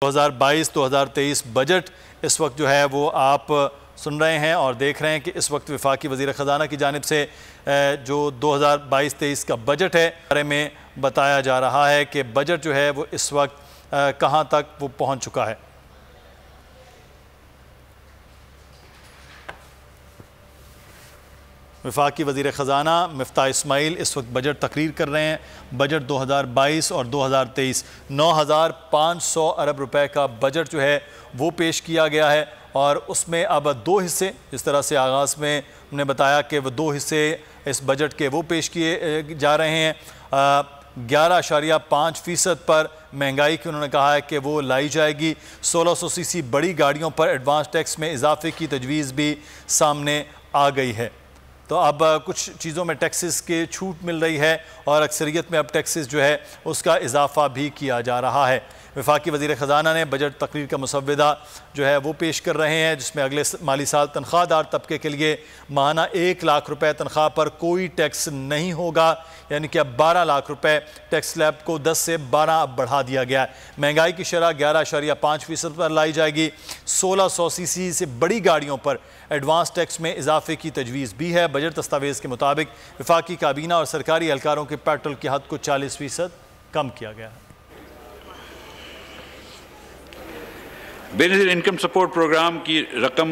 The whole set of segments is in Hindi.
2022-2023 बजट इस वक्त जो है वो आप सुन रहे हैं और देख रहे हैं कि इस वक्त वफाकी वज़ीर ख़ज़ाना की जानिब से जो 2022-23 का बजट है बारे में बताया जा रहा है कि बजट जो है वो इस वक्त कहां तक वो पहुंच चुका है। वफाकी वज़ीर ख़ज़ाना मिफ्ताह इस्माइल इस वक्त बजट तकरीर कर रहे हैं। बजट 2022 और 2023 9,500 अरब रुपए का बजट जो है वो पेश किया गया है और उसमें अब दो हिस्से, जिस तरह से आगाज़ में हमने बताया कि वो दो हिस्से इस बजट के वो पेश किए जा रहे हैं। 11.5% पर महंगाई की उन्होंने कहा है कि वो लाई जाएगी। 1600 सीसी बड़ी गाड़ियों पर एडवांस टैक्स में इजाफे की तजवीज़ भी सामने आ गई है। तो अब कुछ चीज़ों में टैक्सेस के छूट मिल रही है और अक्सरियत में अब टैक्सेस जो है उसका इजाफा भी किया जा रहा है। वफाकी वज़ीर ख़ज़ाना ने बजट तकरीर का मुसव्वदा जो है वो पेश कर रहे हैं, जिसमें अगले माली साल तनख्वाहदार तबके के लिए माहाना 1 लाख रुपए तनख्वाह पर कोई टैक्स नहीं होगा, यानी कि अब 12 लाख रुपए टैक्स स्लैब को 10 से 12 अब बढ़ा दिया गया है। महंगाई की शरह 11.5% पर लाई जाएगी। 1600 सीसी से बड़ी गाड़ियों पर एडवांस टैक्स में इजाफे की तजवीज़ भी है। बजट दस्तावेज़ के मुताबिक वफाकी काबीना और सरकारी एहलकारों के पेट्रोल की हद को 40% कम किया गया है। बेनज़ीर इनकम सपोर्ट प्रोग्राम की रकम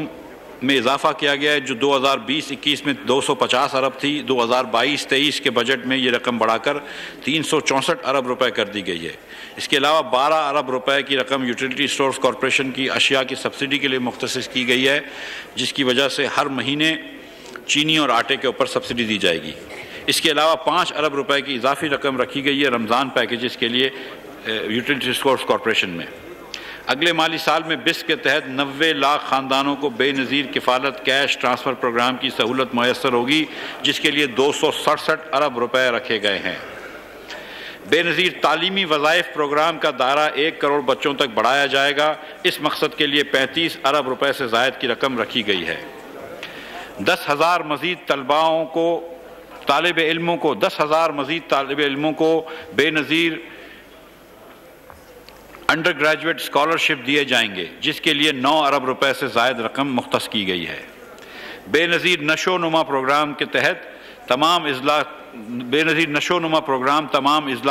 में इजाफा किया गया है, जो 2020-21 में 250 अरब थी। 2022-23 के बजट में ये रकम बढ़ाकर 364 अरब रुपए कर दी गई है। इसके अलावा 12 अरब रुपए की रकम यूटिलिटी स्टोर्स कॉरपोरेशन की अशिया की सब्सिडी के लिए मुख्तसिस की गई है, जिसकी वजह से हर महीने चीनी और आटे के ऊपर सब्सिडी दी जाएगी। इसके अलावा 5 अरब रुपए की इजाफी रकम रखी गई है रमज़ान पैकेजेस के लिए यूटिलिटी स्टोर्स कॉरपोरेशन में। अगले माली साल में बिस के तहत 90 लाख ख़ानदानों को बेनज़ीर किफ़ालत कैश ट्रांसफ़र प्रोग्राम की सहूलत मैसर होगी, जिसके लिए 267 अरब रुपए रखे गए हैं। बेनज़ीर तालीमी वज़ाइफ प्रोग्राम का दायरा 1 करोड़ बच्चों तक बढ़ाया जाएगा। इस मकसद के लिए 35 अरब रुपए से ज़ायद की रकम रखी गई है। 10,000 मज़ीद तालिब इल्मों को बेनज़ीर अंडर ग्रेजुएट स्कॉलरशिप दिए जाएंगे, जिसके लिए 9 अरब रुपए से ज़ायद रकम मुख्तस की गई है। बेनज़ीर नशोनुमा प्रोग्राम के तहत तमाम इज़ला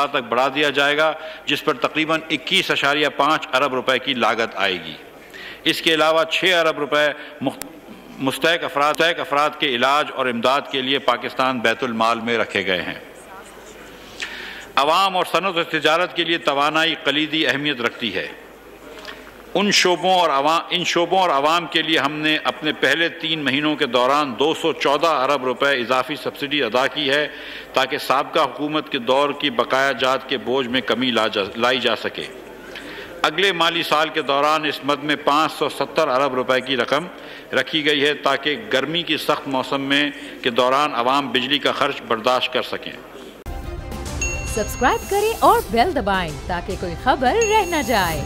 तक बढ़ा दिया जाएगा, जिस पर तकरीबन 21.5 अरब रुपए की लागत आएगी। इसके अलावा 6 अरब रुपए मुस्तहक अफराद के इलाज और इमदाद के लिए पाकिस्तान बैतुल माल में रखे गए हैं। अवाम और सनअत और तिजारत के लिए तवानाई कलीदी अहमियत रखती है। इन शोबों और अवाम के लिए हमने अपने पहले 3 महीनों के दौरान 214 अरब रुपए इजाफी सब्सिडी अदा की है, ताकि साबका हुकूमत के दौर की बकाया जात के बोझ में कमी लाई जा सके। अगले माली साल के दौरान इस मद में 570 अरब रुपए की रकम रखी गई है, ताकि गर्मी की सख्त मौसम के दौरान अवाम बिजली का खर्च बर्दाश्त कर सकें। सब्सक्राइब करें और बेल दबाएं ताकि कोई खबर रह न जाए।